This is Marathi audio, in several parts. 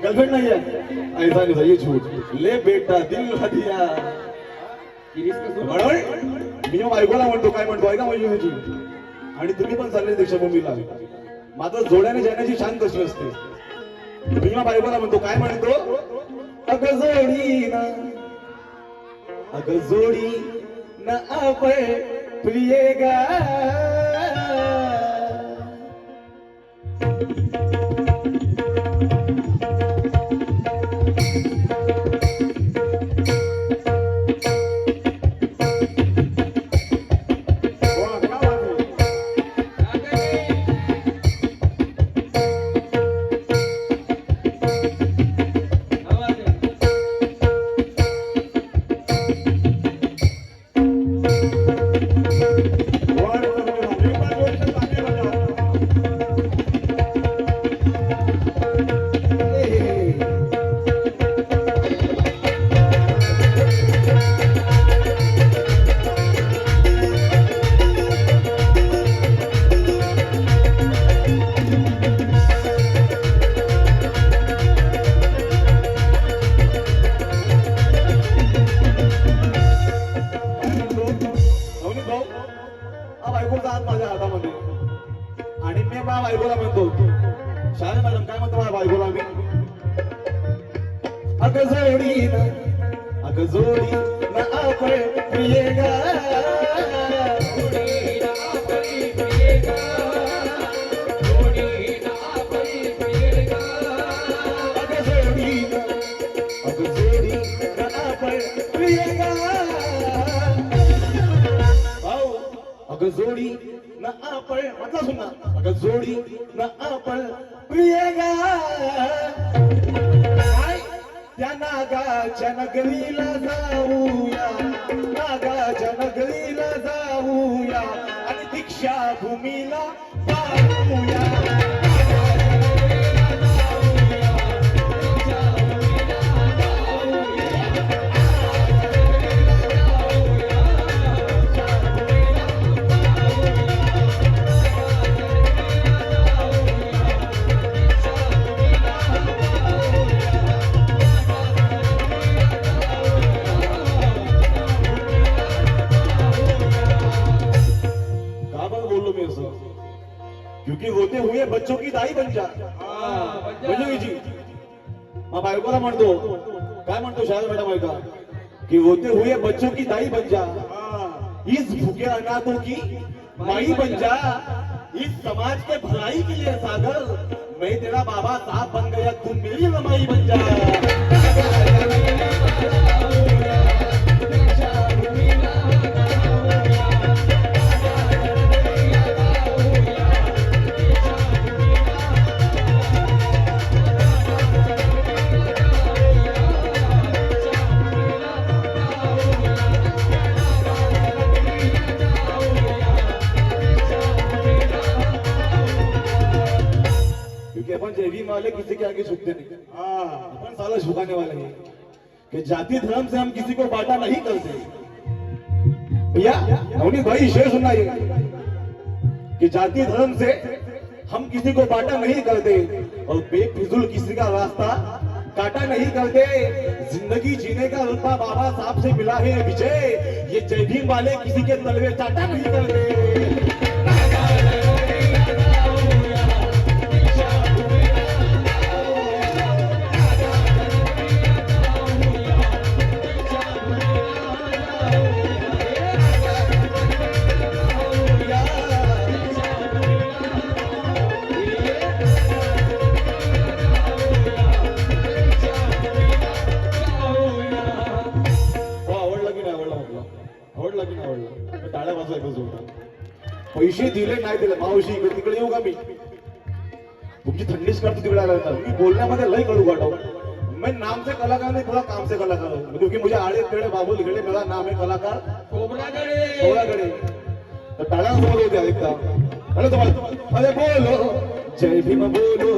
गर्लफ्रेंड नहीं है ऐसा नहीं ये झूठ ले बेटा दिल हदिया मी बायकोला म्हणतो काय म्हणतो ऐका माझी तुझी आणि तुम्ही पण चालले दीक्षाभूमीला माझं जोड्याने जाण्याची शान कशी असते मी बायकोला म्हणतो काय म्हणतो अगं जोडी ना आपण प्रियेगा माझ्या हातामध्ये आणि मी माझ्या बायकोला म्हणतो शाळे मॅडम काय म्हणतो माझ्या बायकोला मी अगं जोडी ना आपण प्रियेगा जोडी ना आपण म्हटलं सुना अगं जोडी ना आपण प्रियेगा त्या नागाच्या नगरीला जाऊया नागाच्या नगरीला जाऊया आणि दीक्षा भूमीला पाहूया क्योंकि होते हुए बच्चों की दाई बन जा जी मग बायकोला म्हणतो काय म्हणतो शाळा मॅडम ऐका कि होते हुए बच्चों की दाई बन जा इस भूखे अनाथों की माई बन जा इस समाज के भलाई के लिए सागर मैं तेरा बाबा साहब बन गया तुम मेरी माई बन जा अपन जैवी वाले किसी के आगे झुकते नहीं अपन साला झुकाने वाले हैं कि जाति धर्म से हम किसी को बांटा नहीं करते भैया नवनीत भाई शेर सुनना ये कि जाति धर्म से हम किसी को बांटा नहीं करते और बेफिजूल किसी का रास्ता काटा नहीं करते जिंदगी जीने का रुतबा बाबा साहब से मिला है विजय ये जय भीम वाले किसी के तलवे चाटा नहीं करते टाळ्या वाजवायचं जोरदार पैसे दिले नाही दिले मावशी इकडे तिकडे येऊ का मी तुमची थंडीच करतो तिकडे आला होता मी बोलण्यामध्ये लय कडू काढो मैं नाम से कलाकार नहीं थोड़ा काम से कलाकार हूँ क्योंकि मुझे आड़े पेड़े बाबुल गड़े मेरा नाम है कलाकार कोबरा गड़े तो टाळ्या बोल होत्या एकदा अरे तुम्हाला अरे बोलो जय भीम बोलो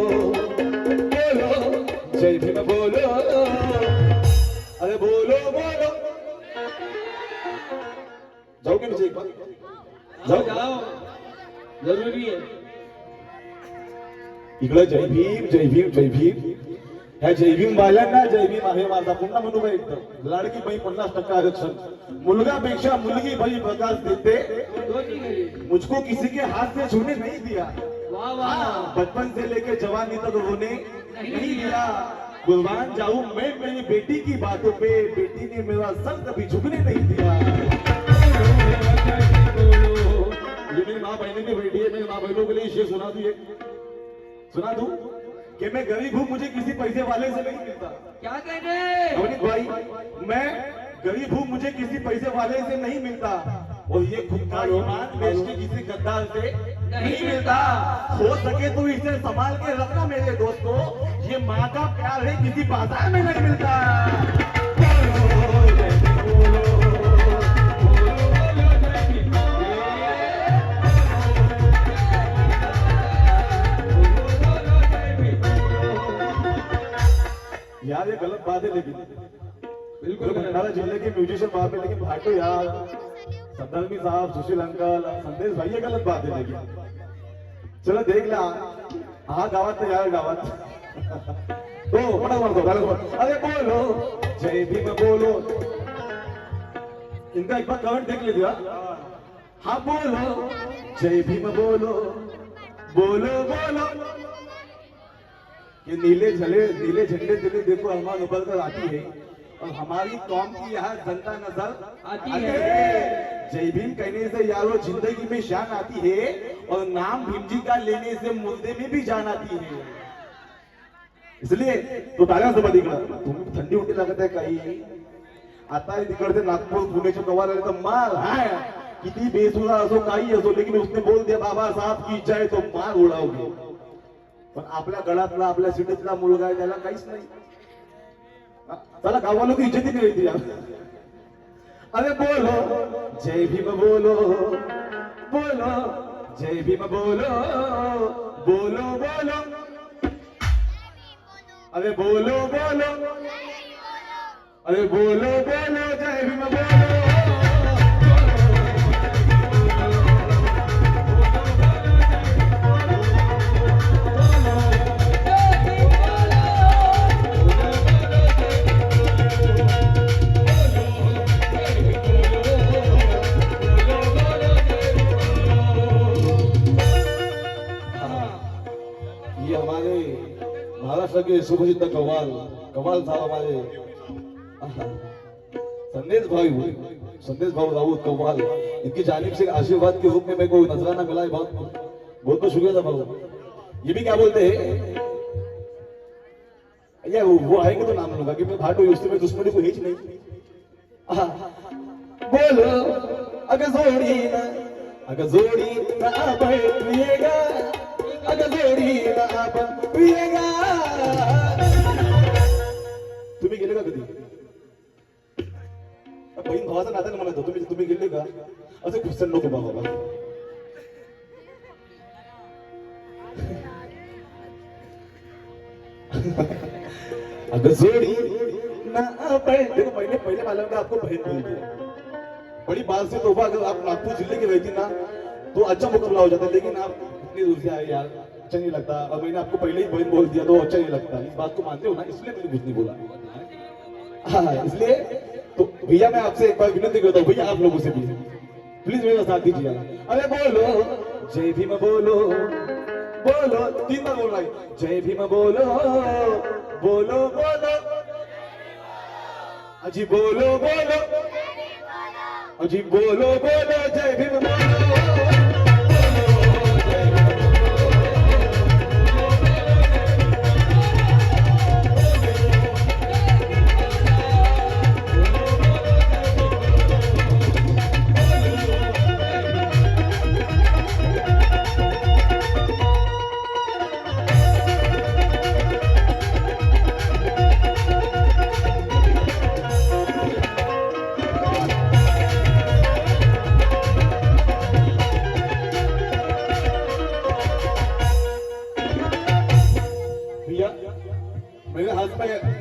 जय भीम बोलो अरे बोलो जाओ क्या नीचे एक बार जाओ जरूरी है इकडे जय भीम ह्या जय भीम वाल्यांना जय भीम आहे माझा पुन्हा म्हणू का एकदम लाडकी बाई 50% आरक्षण मुलगापेक्षा मुलगी बाई प्रकाश देते मुझको किसी के हाथ से छूने नहीं दिया बचपन से लेके जवानी तक रोने नहीं दिया कुर्बान जाऊं मैं मेरी बेटी की बातों पे बेटी ने मेरा सर कभी झुकने नहीं दिया ये मेरी माँ बहनों की बेटी है मेरी माँ बहनों के लिए शेर सुना दूं कि मैं गरीब हूँ मुझे किसी पैसे वाले से नहीं मिलता क्या कह रहे अवनीत भाई मैं गरीब हूँ मुझे किसी पैसे वाले से नहीं मिलता और ये खुद का ईमान बेच के किसी गद्दार से नहीं मिलता हो सके तो इसे संभाल के रखना मेरे दोस्तों ये माँ का प्यार है किसी बाजार में नहीं मिलता यार ये गलत बात है लेकिन बिल्कुल भंडारा जिले के म्यूजिशियन बात है लेकिन भाटो यार सदलमी साहब सुशील अंकल संदेश भाई ये गलत बात है लेकिन चलो देख ला हा गावात तर यार गावात हो पटा मारतो अरे बोलो जय भीम बोलो इनका एक बार कमेंट देख लीजिए हाँ बोलो जय भीम बोलो बोलो बोलो ये नीले झंडे दिले देखो अरमान उबल कर आती है और हमारी कौम की यहाँ जनता नजर आती है जय भीम कहने से यारो जिंदगी में शान आती है और नाम भीम जी का लेने से मुर्दे में भी जान आती है इसलिए तो ताल्या सोबत इकडं तुम्ही थंडी उलटी लागत आहे काही आता तिकडे नागपूर पुण्याचे कवाल आले तर मार हाय किती बेसुरा असो काही असो लेकिन उसने बोल दिया बाबा साहब की जय तो मार उडावगे पण आपल्या गळातला आपल्या सिटीतला मुलगा आहे त्याला काहीच नाही त्याला गावाला की इज्जत नाही रहती यार अरे बोलो जय भीम बोलो बोलो जय भीम बोलो बोलो बोलो अरे बोलो बोलो अरे बोलो बोलो जय भीम बोलो के सुप्रसिद्ध कवाल साहब हमारे संदेश भाई राउत कवाल इनकी जानिब से आशीर्वाद के रूप में मेरे को नजराना मिला है बहुत बहुत शुक्रिया था भाऊ ये भी क्या बोलते हैं या वो आएंगे तो नाम लूंगा कि मैं भाटो उससे में दुश्मनी को हिच नहीं बोलो अगर जोड़ी ना बैठिएगा अगर जोडी पिएगा तुम्ही गेले का कधी बहीण भावाचा नात्याने म्हणत होतो तुम्ही गेले का असं खुशन नको बाबा अगर जोड़ी ना बहन देखो पहले मालूम था आपको बहन बोलती है बड़ी बात से तोबा अगर आप नागपुर जिले की रहती ना तो अच्छा मुकाबला हो जाता लेकिन आप इतनी दूर से आए यार अच्छा नहीं लगता और मैंने आपको पहले ही बहन बोल दिया तो अच्छा नहीं लगता इस बात को मानते हो ना इसलिए मैंने कुछ नहीं बोला हाँ इसलिए तो भैया मैं आपसे एक बार विनती करता हूँ भैया आप लोगों से भी प्लीज मेरा साथ दीजिए अरे बोलो जय भीम बोलो बोलो 3 बार बोल रहा है जय भीम बोलो बोलो बोलो अजी बोलो बोलो अजी बोलो बोलो जय भीम बोलो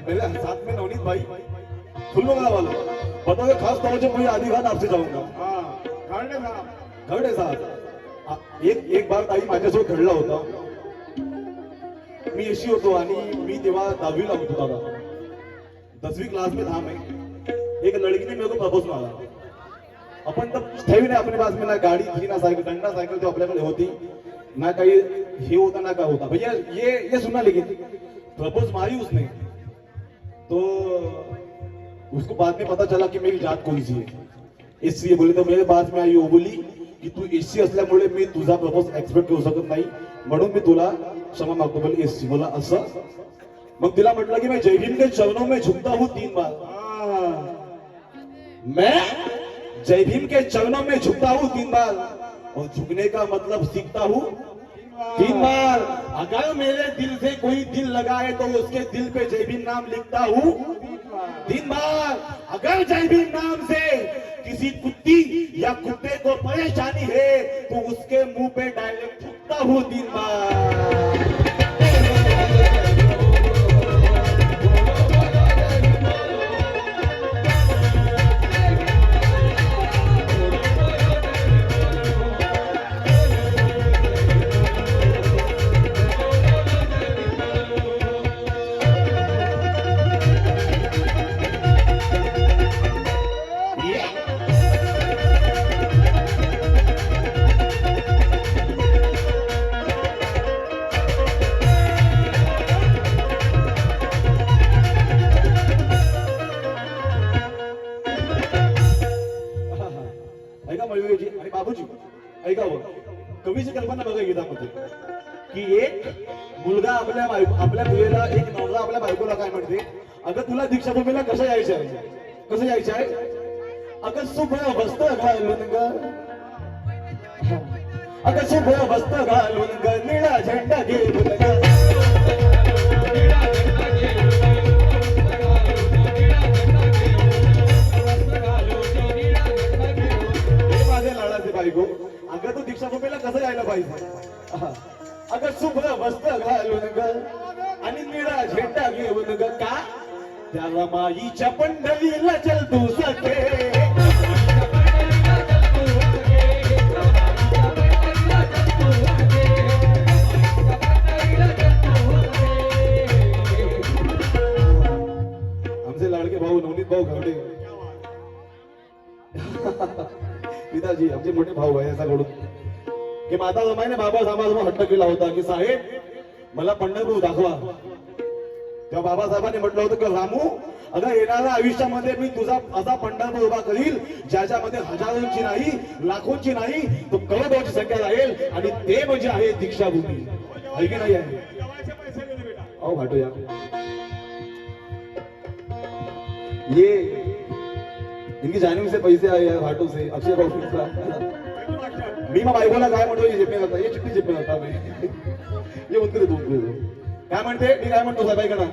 मेरे साथ में नवनीत भाई फुलबंगला वालों बताओ खास तौर से मैं आधी बात आपसे जाऊंगा घरडे साहब एक बार ताई माझ्यासोबत घडला होता मी एसी होतो आणि मी तेव्हा 10वीला होतो दादा. 10वीं क्लास में था मैं. एक लड़की ने मेरे को प्रपोज मारा. अपन तब थे भी नहीं अपने पास में, ना गाड़ी थी ना साइकिल. डंडा साइकिल तो अपने पास होती ना, कहीं ये होता ना क्या होता. भैया ये सुना, लेकिन प्रपोज मारी उसने तो उसको बाद में पता चला की मेरी जात कोणची आहे. एससी बोले. तो मेरे पास में आई, वो बोली की तू एससी असल्यामुळे मी तुझा प्रपोज एक्सपेक्ट करू शकत नाही, म्हणून मी तुला क्षमा मागतो. बोले एससी. बोला असं. मग तिला म्हटलं की मैं जय भीम के चरणों में झुकता हूँ 3 बार. मैं जय भीम के चरणों में झुकता हूँ 3 बार, और झुकने का मतलब सीखता हूँ 3 बार. अगर मेरे दिल से कोई दिल लगाए तो उसके दिल पे जय भीम नाम लिखता हूँ 3 बार. अगर जय भीम नाम से किसी कुत्ती या कुत्ते को परेशानी है तो उसके मुंह पे डायरेक्ट थूकता हूँ 3 बार. आणि बाबूजी ऐकावं, कवीची कल्पना बघा गीतामध्ये की एक मुलगा आपल्या मुलीला, एक नवरा आपल्या बायकोला काय म्हणते, अगं तुला दीक्षाभूमीला कसं यायचं आहे, कसं यायचं आहे. अगं शुभ्र वस्त्र घालून ग, अगं शुभ्र वस्त्र घालून ग, निळा झेंडा घेऊन ग. बायको, अगं तू दीक्षाभूमीला कसं यायला पाहिजे. अगं शुभ्र वस्त्र घालून ग आणि निळा झेंडा घेऊन ग. का त्या रमाईच्या पंढरीला चल तू सखे. आमचे लाडके भाऊ नवनीत भाऊ घावडे पिताजी, आमचे मोठे भाऊ आहे याच्याकडून, की माता रमाईने बाबासाहेबांसमोर हट्ट केला होता की साहेब मला पंढरपूर दाखवा. तेव्हा बाबासाहेबांनी म्हटलं होतं की रामू, अगं येणाऱ्या आयुष्यामध्ये मी तुझा असा पंढरपूर उभा करील ज्याच्यामध्ये हजारोंची नाही, लाखोंची नाही, तो करोडोंची संख्या राहील, आणि ते म्हणजे आहे दीक्षाभूमी. आहे की नाही आहे. अहो भाटो या ये इनकी जाने से पैसे आए हैं भाटू से, अक्षय भाऊ. मी मग बायकोला काय म्हणतो, ये जिम्मे जाता, ये चिट्टी जिम्मे जाता मैं, ये उनके दूध दे दो. काय म्हणते, मी काय म्हणतो साहेब का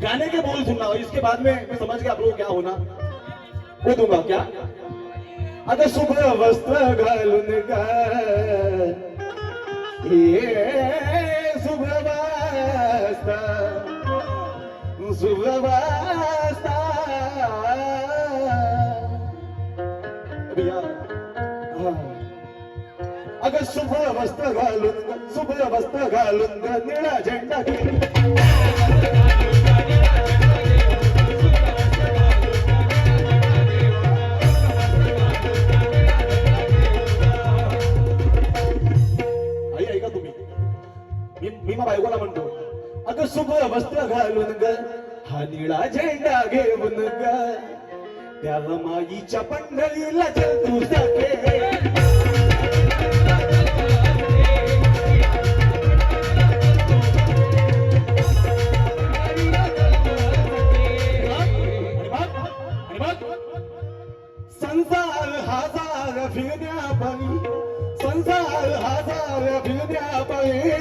गाने के बोल सुनना, और इसके बाद में मैं समझ गया आप लोग क्या होना वो दूंगा. क्या अगर शुभ्र वस्त्र घालून ग, ये शुभ्र वस्त्र, शुभ्र वस्त्र. अगं शुभ्र वस्त्र घालून, शुभ्र वस्त्र घालून ग, निळा झेंडा घेऊन. आई ऐका तुम्ही, मी मग बायकोला म्हणतो, अगं शुभ्र वस्त्र घालून ग, हा निळा झेंडा घेऊन ग, त्या रमाईच्या पंढरीला चल तू सखे. संसार हजार फिरण्या पायी, संसार हजार फिरण्या पायी,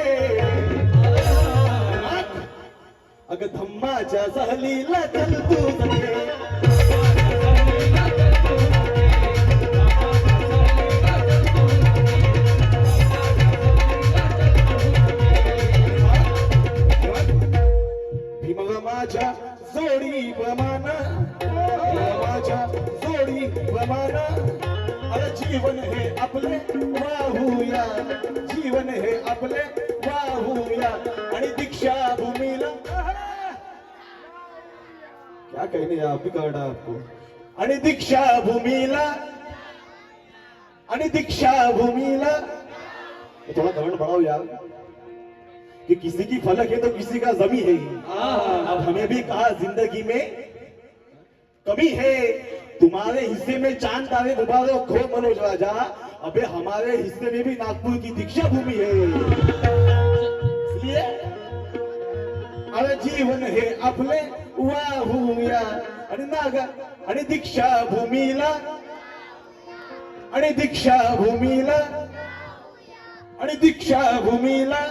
अगं धम्माच्या सहलीला चल तू सखे. भीमगमाच्या जोडी प्रमाण, माझ्या जोडी प्रमाण, अरे जीवन हे आपले वाहूया, जीवन हे आपले वाहूया आणि दीक्षा भूमीला क्या कहने यार अभी करना आपको आणि दीक्षा भूमीला आणि दीक्षा भूमीला थोड़ा गवर्न बढ़ाओ यार कि किसी की फलक है तो किसी का जमी है अब हमें भी कहा जिंदगी में कमी है तुम्हारे हिस्से में चांद तारे गुब्बारे खो मनोज राजा अबे हमारे हिस्से में भी नागपुर की दीक्षा भूमि है इसलिए अरे जीवन हे आपले वाहूया आणि नागा आणि दीक्षा भूमीला आणि दीक्षा भूमीला आणि दीक्षा भूमीला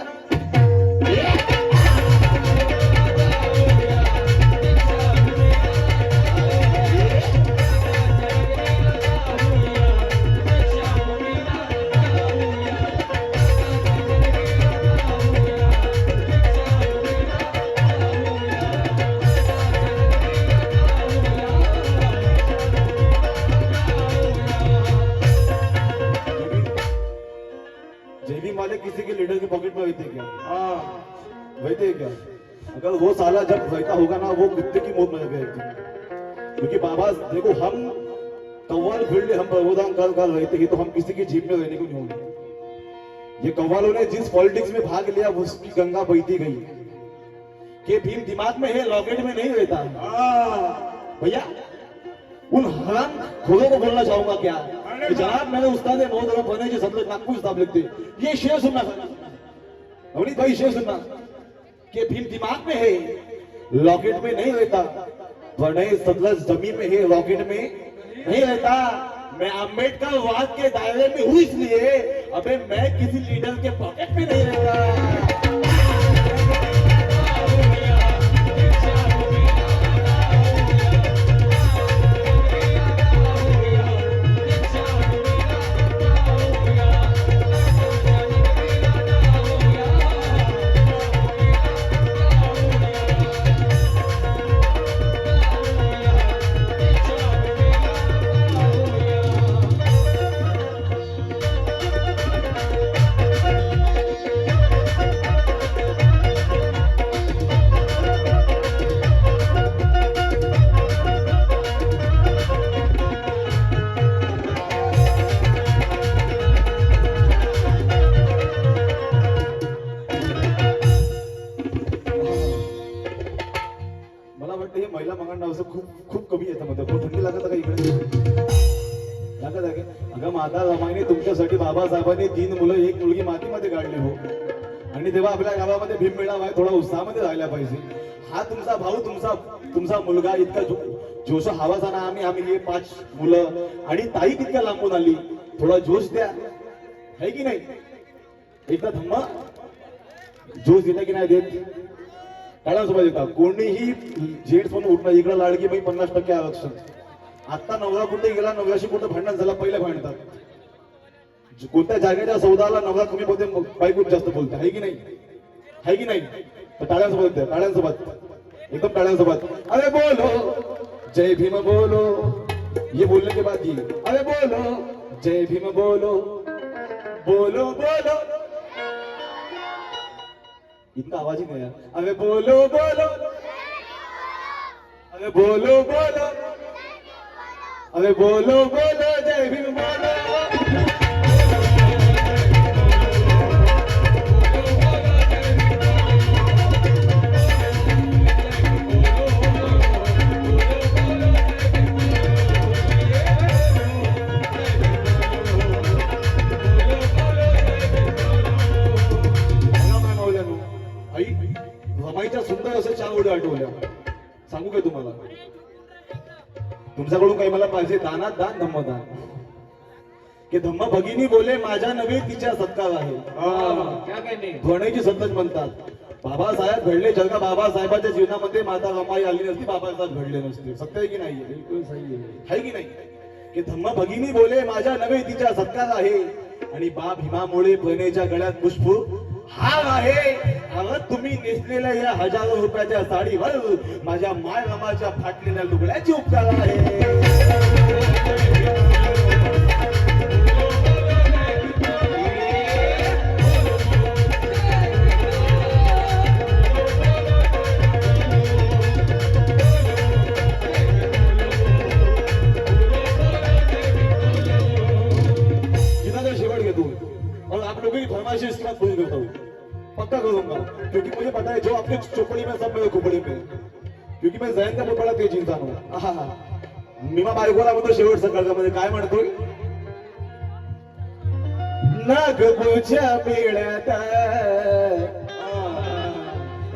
किसी के लीडर के पॉकेट में रहते क्या? रहते क्या? अगर वो साला जब रहता होगा ना वो कुत्ते की मौत में गए क्योंकि बाबा देखो हम कव्वाल फील्ड हम प्रबोधन कर रहे थे तो हम किसी की जीप में रहने को नहीं होंगे ये कव्वालों ने जिस पॉलिटिक्स में भाग लिया उसकी गंगा बहती गई कि भीम दिमाग में है लॉकेट में नहीं रहता भैया उन हराम खोरों को बोलना चाहूंगा क्या कि जनाब मैंने उस्ताद मोहतरम बने जो सतलज नागपुर साहब लिखते ये शेर सुनना अवनीत भाई शेर सुनना कि भीम दिमाग में है लॉकेट में नहीं रहता बने सतलज जमीन में है रॉकेट में नहीं रहता मैं अम्बेडकर वाद के दायरे में हूं इसलिए अबे मैं किसी लीडर के पॉकेट में नहीं रहता महिला मंगण नाव खूप कमी येतं मध्ये थंडी लागत का इकडे लागत आहे अगं माता रमाईने तुमच्यासाठी बाबासाहेबांनी 3 मुलं 1 मुलगी मातीमध्ये काढली हो आणि तेव्हा आपल्या गावामध्ये भीममेळा आहे थोडा उत्साहामध्ये राहिला पाहिजे हा तुमचा भाऊ तुमचा मुलगा इतका जोश हवाचा ना आम्ही हे 5 मुलं आणि ताई तितक्या लांबून आली थोडा जोश द्या है की नाही एकदा धम्मा जोश देता की नाही देत काळासोबत येतात कोणीही जेंट्स म्हणून उठणार इकडे लाडकी बाई 50% आरक्षण आता नवरा कुठे गेला नवऱ्याशी कुठे भांडण झाला पहिले भांडतात कोणत्या जागेच्या सौदाला नवरा कमी बोलते बायको जास्त बोलते आहे की नाही तर टाळ्यांसोबत एकदम टाळ्यांसोबत अरे बोलो जय भीम बोलो ये बोलने के बाद ये अरे बोलो जय भीम बोलो बोलो बोलो इतना आवाज ही नहीं है अरे बोलो बोलो अरे बोलो बोलो अरे बोलो बोलो जय भीम बोलो रमाईच्या सुंदर असे 4 ओळी आठवल्या सांगू काय तुम्हाला तुमच्याकडून काही मला पाहिजे दानात दान धम्मदान की धम्म भगिनी बोले माझ्या नव्हे तिच्या सत्कार आहे भणेची सतत म्हणतात बाबासाहेब घडले जर का बाबासाहेबांच्या जीवनामध्ये माता रमाई आली नसती बाबासाहेब घडले नसते सत्य आहे की नाही बिलकुल सही आहे की नाही की धम्म भगिनी बोले माझ्या नव्हे तिच्या सत्कार आहे आणि बा भीमामुळे बहिणीच्या गळ्यात पुष्प हार आहे अगं तुम्ही नेसलेल्या या हजारो रुपयाच्या साडीवर माझ्या माय रमाच्या फाटलेल्या लुगड्याची उपकार आहे पक्का करूंगा, क्योंकि मुझे पता है जो आपके चोपड़ी में सब मेरे खोपड़ी में, क्योंकि मैं जहन का बहुत बड़ा तेज इंसान हूँ। मीमा बायकोला म्हणतो शेवट सकाळमध्ये काय म्हणतोय, नागपूरच्या मेळ्यात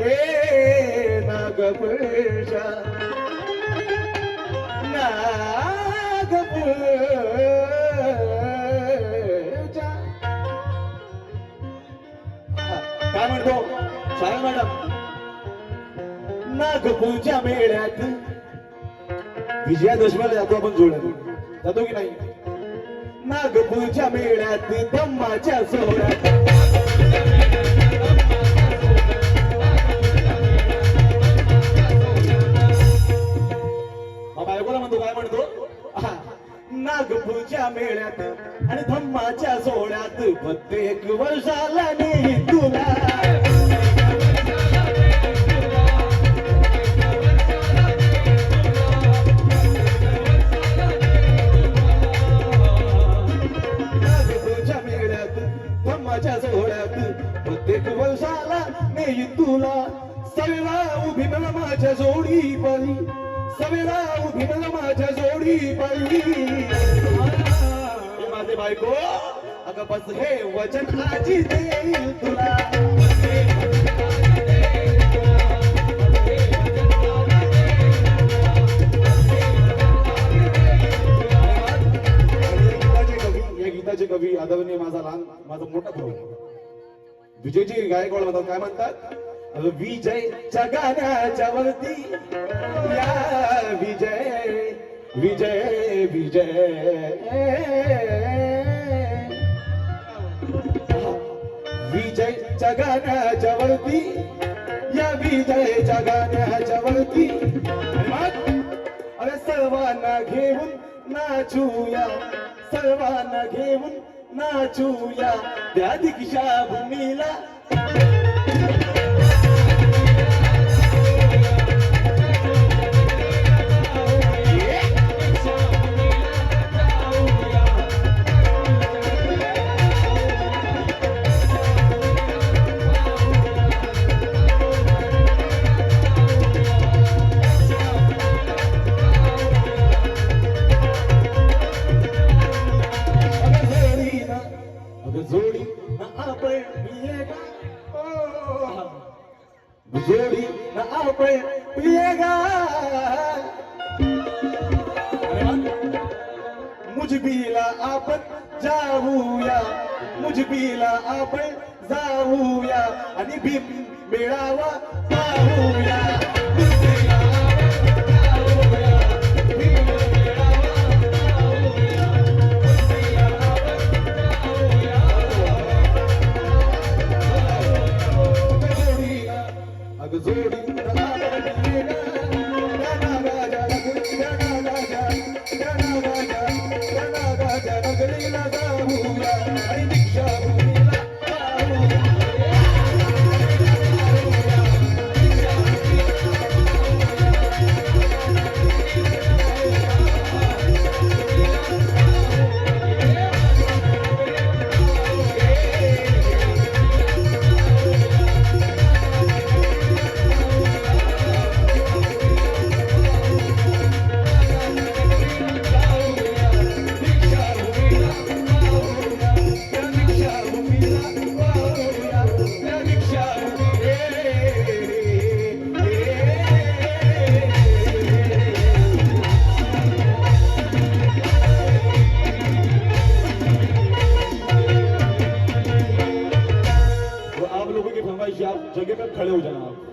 ए नागपूरच्या काय म्हणतो छाया मॅडम, नागपूरच्या मेळ्यात विजयादशमीला जातो आपण जोड्यात, जातो की नाही? नागपूरच्या मेळ्यात धम्माच्या सोहळ्यात बायकोला म्हणतो, काय म्हणतो, नागपूरच्या मेळ्यात आणि धम्माच्या सोहळ्यात प्रत्येक वर्षाला नेई तुला, नागपूरच्या मेळ्यात धम्माच्या सोहळ्यात प्रत्येक वर्षाला नेई तुला, सवेला उभी मला माझ्या जोडी बाई, सवेला उभी मला माझ्या जोडी बाई, माझे बायको अगं बस हे वचन आजी देईल तुला, या गीताचे कवी आदरणीय माझा मोठा भाऊ विजयजी गायकवाड म्हणतात, काय म्हणतात, विजयच्या गाण्याच्या वरती या विजय विजय विजय विजयच्या गाण्याच्या वरती या विजयच्या गाण्याच्या वरती अरे सर्वांना घेऊन नाचूया, सर्वांना घेऊन नाचूया त्या दीक्षा भूमीला, जोड़ी ना आपण पिएगा, मुजबीला आपण जाऊया, मुजबीला आपण जाऊया आणि भीम मेळावा पाहूया, जगह पे खड़े हो जाना आप।